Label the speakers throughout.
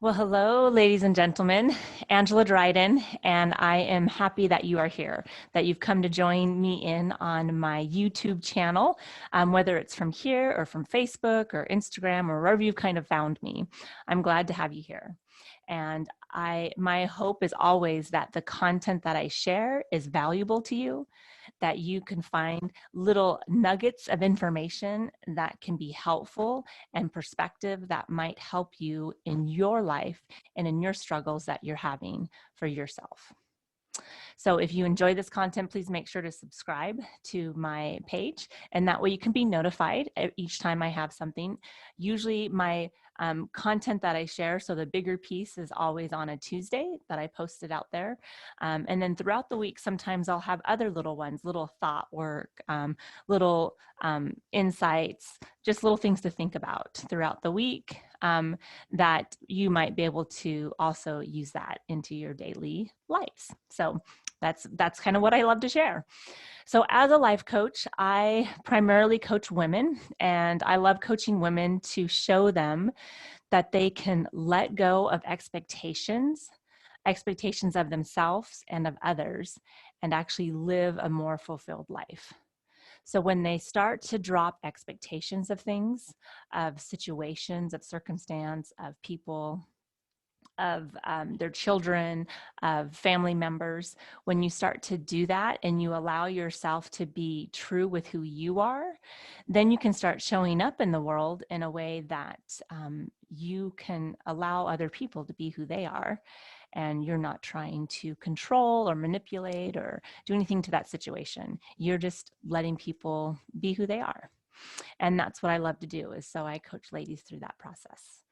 Speaker 1: Well, hello, ladies and gentlemen. Angela Dryden, and I am happy that you are here, that you've come to join me in on my YouTube channel, whether it's from here or from Facebook or Instagram or wherever you've kind of found me. I'm glad to have you here. And my hope is always that the content that I share is valuable to you, that you can find little nuggets of information that can be helpful and perspective that might help you in your life and in your struggles that you're having for yourself. So if you enjoy this content, please make sure to subscribe to my page, and that way you can be notified each time I have something. Usually my content that I share, so the bigger piece is always on a Tuesday that I post it out there. And then throughout the week, sometimes I'll have other little ones, little thought work, little insights, just little things to think about throughout the week that you might be able to also use that into your daily lives. So that's kind of what I love to share. So as a life coach, I primarily coach women, and I love coaching women to show them that they can let go of expectations of themselves and of others, and actually live a more fulfilled life. So when they start to drop expectations of things, of situations, of circumstance, of people, of their children, of family members, when you start to do that and you allow yourself to be true with who you are, then you can start showing up in the world in a way that you can allow other people to be who they are. And you're not trying to control or manipulate or do anything to that situation. You're just letting people be who they are. And that's what I love to do, is so I coach ladies through that process.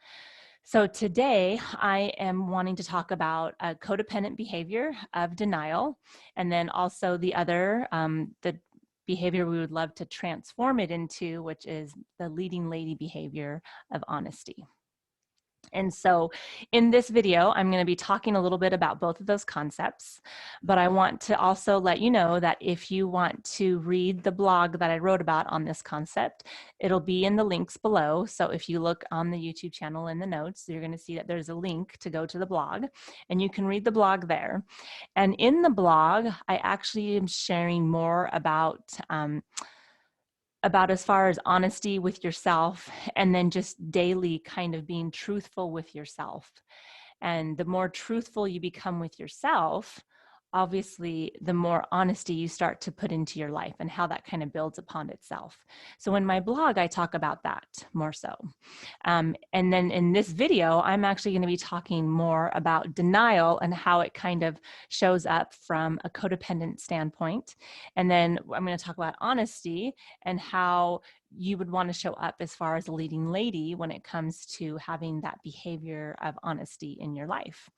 Speaker 1: So today I am wanting to talk about a codependent behavior of denial, and then also the other, the behavior we would love to transform it into, which is the leading lady behavior of honesty. And so in this video, I'm going to be talking a little bit about both of those concepts, but I want to also let you know that if you want to read the blog that I wrote about on this concept, it'll be in the links below. So if you look on the YouTube channel in the notes, you're going to see that there's a link to go to the blog, and you can read the blog there. And in the blog, I actually am sharing more about as far as honesty with yourself, and then just daily kind of being truthful with yourself. And the more truthful you become with yourself, obviously, the more honesty you start to put into your life and how that kind of builds upon itself. So in my blog, I talk about that more so. And then in this video, I'm actually going to be talking more about denial and how it kind of shows up from a codependent standpoint. And then I'm going to talk about honesty and how you would want to show up as far as a leading lady when it comes to having that behavior of honesty in your life.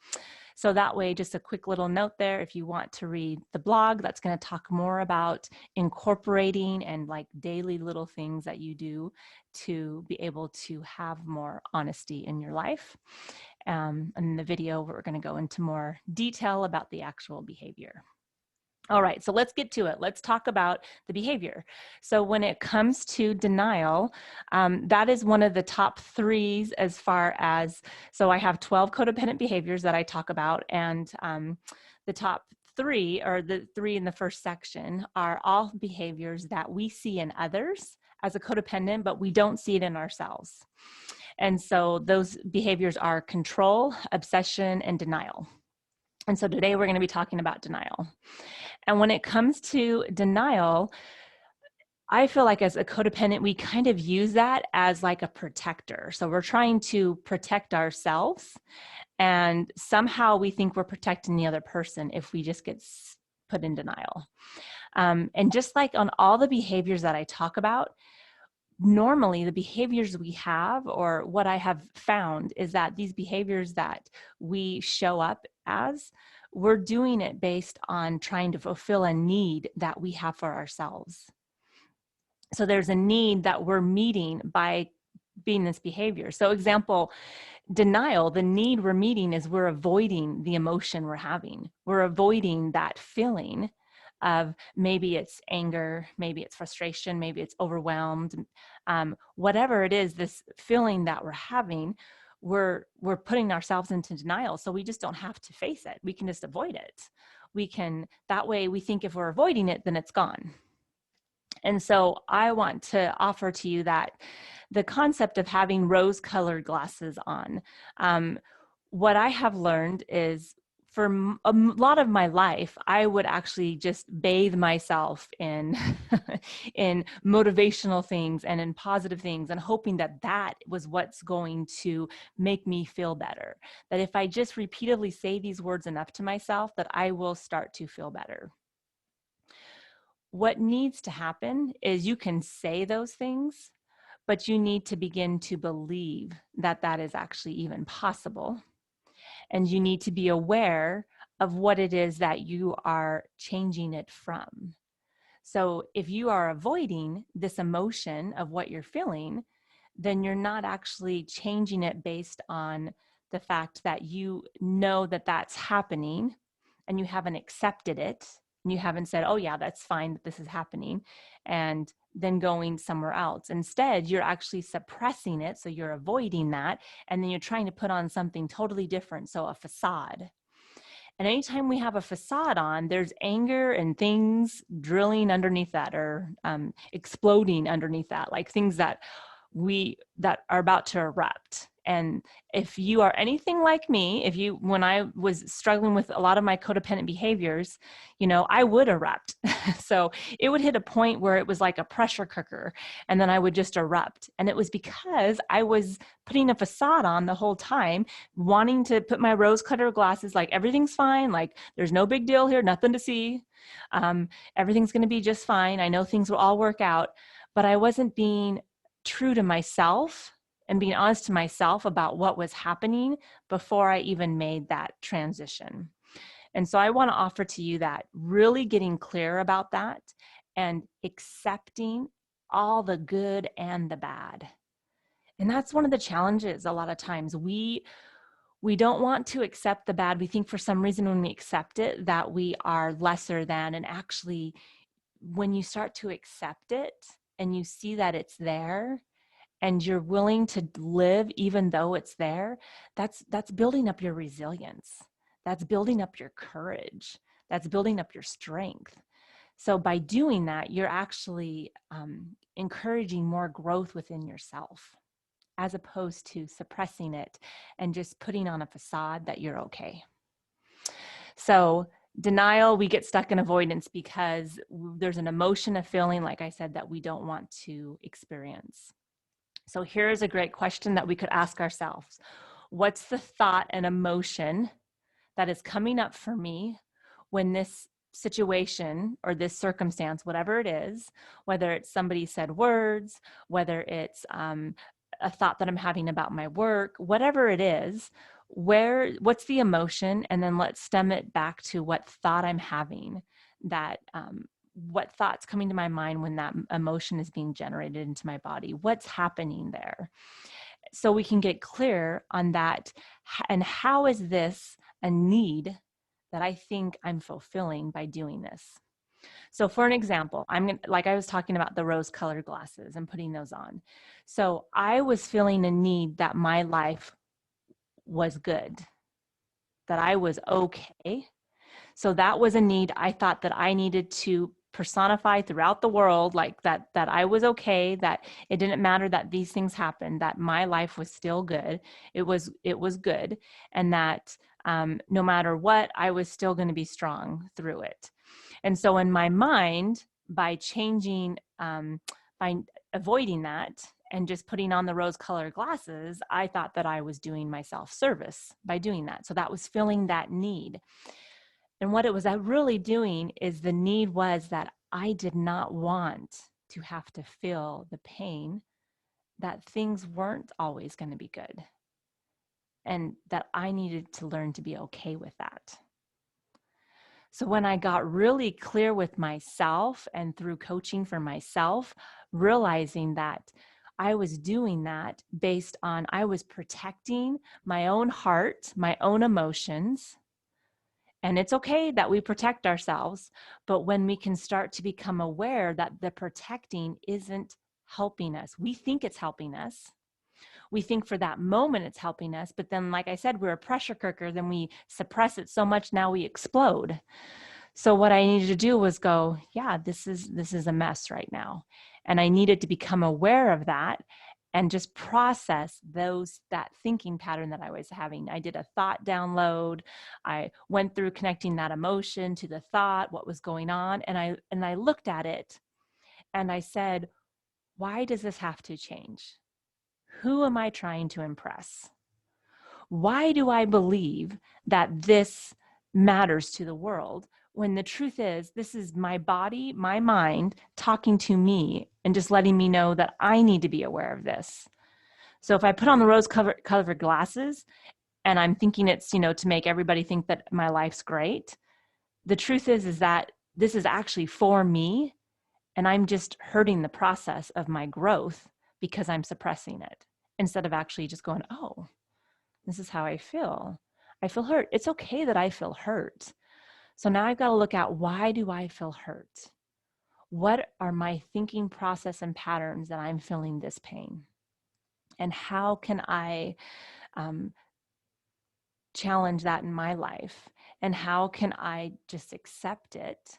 Speaker 1: So that way, just a quick little note there, if you want to read the blog, that's going to talk more about incorporating and like daily little things that you do to be able to have more honesty in your life. In the video, we're going to go into more detail about the actual behavior. All right, so let's get to it. Let's talk about the behavior. So when it comes to denial, that is one of the top threes as far as, so I have 12 codependent behaviors that I talk about, and the top three, or the three in the first section, are all behaviors that we see in others as a codependent, but we don't see it in ourselves. And so those behaviors are control, obsession, and denial. And so today we're going to be talking about denial. And when it comes to denial, I feel like as a codependent, we kind of use that as like a protector. So we're trying to protect ourselves, and somehow we think we're protecting the other person if we just get put in denial. And just like on all the behaviors that I talk about, normally the behaviors we have, or what I have found, is that these behaviors that we show up as, we're doing it based on trying to fulfill a need that we have for ourselves. So there's a need that we're meeting by being this behavior. So example, denial, the need we're meeting is we're avoiding the emotion we're having. We're avoiding that feeling of, maybe it's anger, maybe it's frustration, maybe it's overwhelmed, whatever it is, this feeling that we're having, we're putting ourselves into denial. So we just don't have to face it. We can just avoid it. That way we think if we're avoiding it, then it's gone. And so I want to offer to you that the concept of having rose-colored glasses on, what I have learned is for a lot of my life, I would actually just bathe myself in, in motivational things and in positive things, and hoping that that was what's going to make me feel better. That if I just repeatedly say these words enough to myself, that I will start to feel better. What needs to happen is you can say those things, but you need to begin to believe that that is actually even possible. And you need to be aware of what it is that you are changing it from. So if you are avoiding this emotion of what you're feeling, then you're not actually changing it based on the fact that you know that that's happening and you haven't accepted it. And you haven't said, oh yeah, that's fine that this is happening, and then going somewhere else. Instead, you're actually suppressing it. So you're avoiding that. And then you're trying to put on something totally different. So a facade. And anytime we have a facade on, there's anger and things drilling underneath that, or exploding underneath that, like things that are about to erupt. And if you are anything like me, when I was struggling with a lot of my codependent behaviors, I would erupt. So it would hit a point where it was like a pressure cooker, and then I would just erupt. And it was because I was putting a facade on the whole time, wanting to put my rose-colored glasses, like everything's fine, like there's no big deal here, nothing to see. Everything's going to be just fine. I know things will all work out, but I wasn't being true to myself and being honest to myself about what was happening before I even made that transition. And so I want to offer to you that really getting clear about that and accepting all the good and the bad. And that's one of the challenges. A lot of times we don't want to accept the bad. We think for some reason when we accept it that we are lesser than, and actually when you start to accept it and you see that it's there, and you're willing to live even though it's there, that's building up your resilience. That's building up your courage. That's building up your strength. So by doing that, you're actually encouraging more growth within yourself, as opposed to suppressing it and just putting on a facade that you're okay. So denial, we get stuck in avoidance because there's an emotion, a feeling, like I said, that we don't want to experience. So here's a great question that we could ask ourselves. What's the thought and emotion that is coming up for me when this situation or this circumstance, whatever it is, whether it's somebody said words, whether it's a thought that I'm having about my work, whatever it is, what's the emotion? And then let's stem it back to what thought I'm having, that what thoughts coming to my mind when that emotion is being generated into my body, what's happening there. So we can get clear on that. And how is this a need that I think I'm fulfilling by doing this? So for an example, like I was talking about the rose-colored glasses and putting those on. So I was feeling a need that my life was good, that I was okay. So that was a need I thought that I needed to personify throughout the world, like that I was okay, that it didn't matter that these things happened, that my life was still good. It was good. And that no matter what, I was still going to be strong through it. And so in my mind, by changing, by avoiding that and just putting on the rose-colored glasses, I thought that I was doing myself service by doing that. So that was filling that need. And what it was really doing is the need was that I did not want to have to feel the pain that things weren't always going to be good, and that I needed to learn to be okay with that. So when I got really clear with myself and through coaching for myself, realizing that I was doing that based on, I was protecting my own heart, my own emotions. And it's okay that we protect ourselves, but when we can start to become aware that the protecting isn't helping us, we think it's helping us. we think for that moment it's helping us, but then, like I said, we're a pressure cooker, then we suppress it so much, now we explode. So what I needed to do was go, yeah, this is a mess right now. And I needed to become aware of that and just process that thinking pattern that I was having. I did a thought download. I went through connecting that emotion to the thought, what was going on, and I looked at it and I said, why does this have to change? Who am I trying to impress? Why do I believe that this matters to the world, when the truth is, this is my body, my mind talking to me and just letting me know that I need to be aware of this? So if I put on the rose-colored glasses and I'm thinking it's, to make everybody think that my life's great, the truth is that this is actually for me, and I'm just hurting the process of my growth because I'm suppressing it, instead of actually just going, oh, this is how I feel. I feel hurt. It's okay that I feel hurt. So now I've got to look at, why do I feel hurt? What are my thinking process and patterns that I'm feeling this pain? And how can I challenge that in my life? And how can I just accept it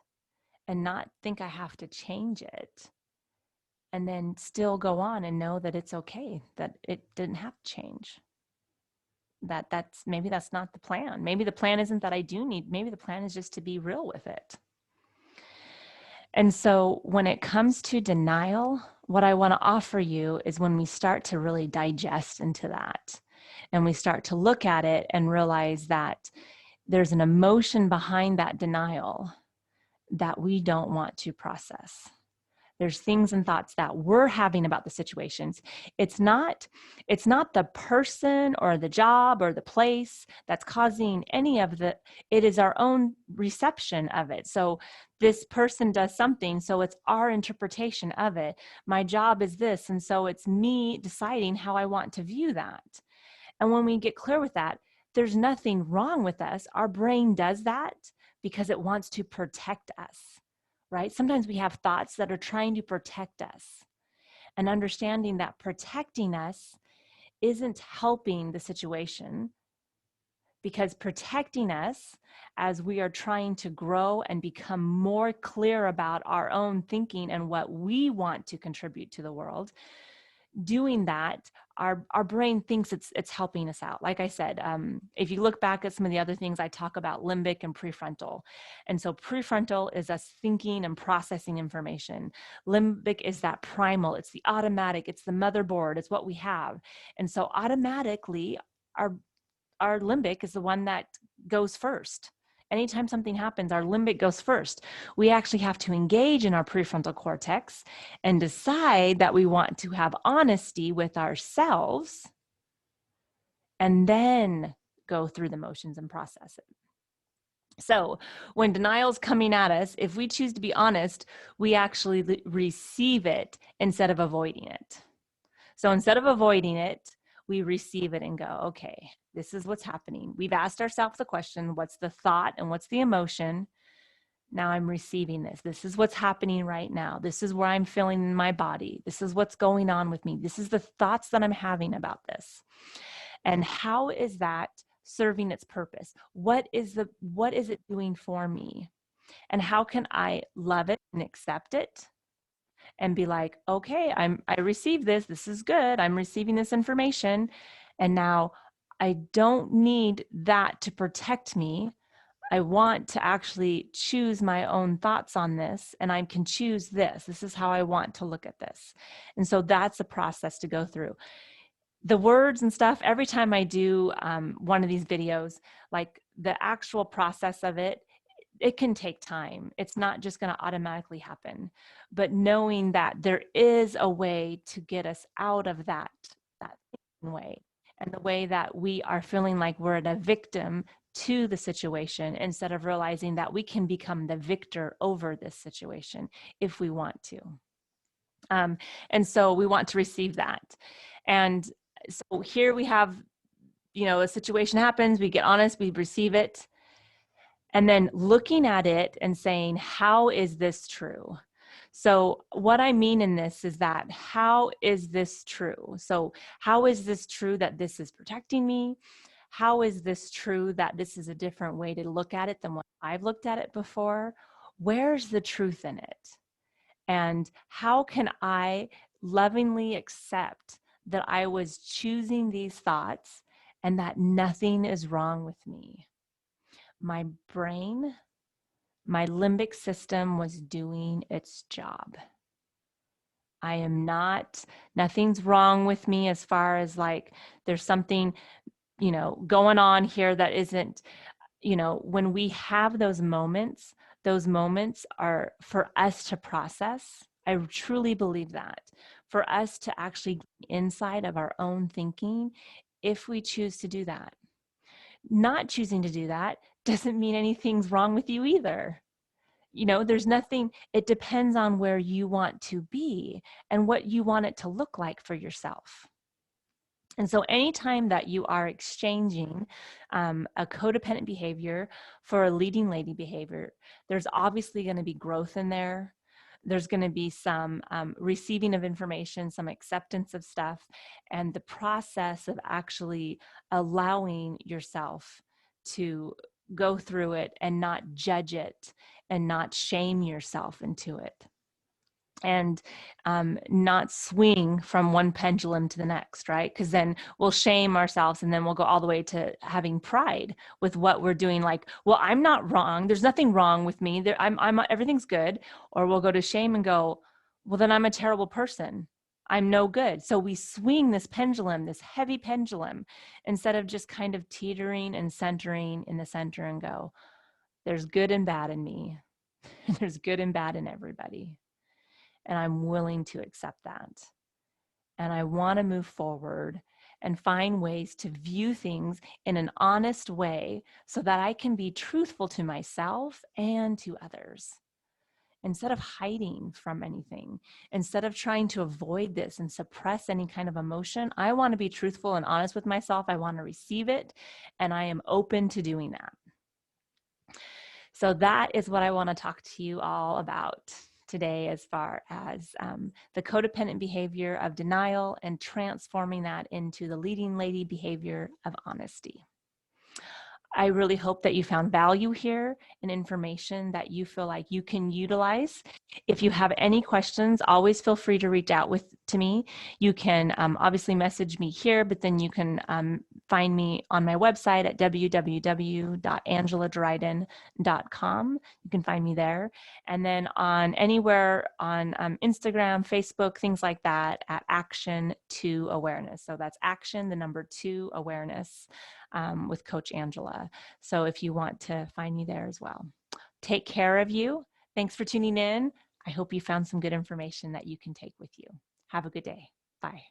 Speaker 1: and not think I have to change it? And then still go on and know that it's okay, that it didn't have to change. Maybe that's not the plan. Maybe the plan isn't that I do need, maybe the plan is just to be real with it. And so when it comes to denial, what I want to offer you is, when we start to really digest into that and we start to look at it and realize that there's an emotion behind that denial that we don't want to process. There's things and thoughts that we're having about the situations. It's not the person or the job or the place that's causing any of it is our own reception of it. So this person does something, so it's our interpretation of it. My job is this, and so it's me deciding how I want to view that. And when we get clear with that, there's nothing wrong with us. Our brain does that because it wants to protect us. Right? Sometimes we have thoughts that are trying to protect us, and understanding that protecting us isn't helping the situation, because protecting us, as we are trying to grow and become more clear about our own thinking and what we want to contribute to the world, doing that, our brain thinks it's helping us out. Like I said, if you look back at some of the other things I talk about, limbic and prefrontal. And so prefrontal is us thinking and processing information. Limbic is that primal, it's the automatic, it's the motherboard, it's what we have. And so automatically our limbic is the one that goes first. Anytime something happens, our limbic goes first. We actually have to engage in our prefrontal cortex and decide that we want to have honesty with ourselves, and then go through the motions and process it. So when denial is coming at us, if we choose to be honest, we actually receive it instead of avoiding it. So instead of avoiding it, we receive it and go, okay, this is what's happening. We've asked ourselves the question, what's the thought and what's the emotion? Now I'm receiving this. This is what's happening right now. This is where I'm feeling in my body. This is what's going on with me. This is the thoughts that I'm having about this. And how is that serving its purpose? What is it doing for me? And how can I love it and accept it? And be like, okay, I received this. This is good. I'm receiving this information. And now I don't need that to protect me. I want to actually choose my own thoughts on this, and I can choose this. This is how I want to look at this. And so that's a process to go through. The words and stuff, every time I do one of these videos, like the actual process of it, it can take time. It's not just going to automatically happen, but knowing that there is a way to get us out of that way, and the way that we are feeling like we're a victim to the situation, instead of realizing that we can become the victor over this situation if we want to. And so we want to receive that. And so here we have, a situation happens, we get honest, we receive it. And then looking at it and saying, how is this true? So what I mean in this is that, how is this true? So how is this true that this is protecting me? How is this true that this is a different way to look at it than what I've looked at it before? Where's the truth in it? And how can I lovingly accept that I was choosing these thoughts and that nothing is wrong with me? My brain, my limbic system was doing its job. I am not, nothing's wrong with me as far as like there's something, going on here that isn't, when we have those moments are for us to process. I truly believe that, for us to actually get inside of our own thinking, if we choose to do that. Not choosing to do that doesn't mean anything's wrong with you either. There's nothing, it depends on where you want to be and what you want it to look like for yourself. And so anytime that you are exchanging a codependent behavior for a leading lady behavior, there's obviously going to be growth in there. There's going to be some receiving of information, some acceptance of stuff, and the process of actually allowing yourself to go through it and not judge it and not shame yourself into it. And not swing from one pendulum to the next, right? Because then we'll shame ourselves and then we'll go all the way to having pride with what we're doing. Like, well, I'm not wrong. There's nothing wrong with me. I'm everything's good. Or we'll go to shame and go, well, then I'm a terrible person. I'm no good. So we swing this pendulum, this heavy pendulum, instead of just kind of teetering and centering in the center and go, there's good and bad in me. There's good and bad in everybody. And I'm willing to accept that. And I want to move forward and find ways to view things in an honest way so that I can be truthful to myself and to others. Instead of hiding from anything, instead of trying to avoid this and suppress any kind of emotion, I want to be truthful and honest with myself. I want to receive it, and I am open to doing that. So that is what I want to talk to you all about today, as far as the codependent behavior of denial and transforming that into the leading lady behavior of honesty. I really hope that you found value here and information that you feel like you can utilize. If you have any questions, always feel free to reach out to me. You can obviously message me here, but then you can find me on my website at www.angeladryden.com. You can find me there. And then on anywhere on Instagram, Facebook, things like that, at Action to Awareness. So that's Action, the number 2, Awareness. With Coach Angela. So if you want to find me there as well. Take care of you. Thanks for tuning in. I hope you found some good information that you can take with you. Have a good day. Bye.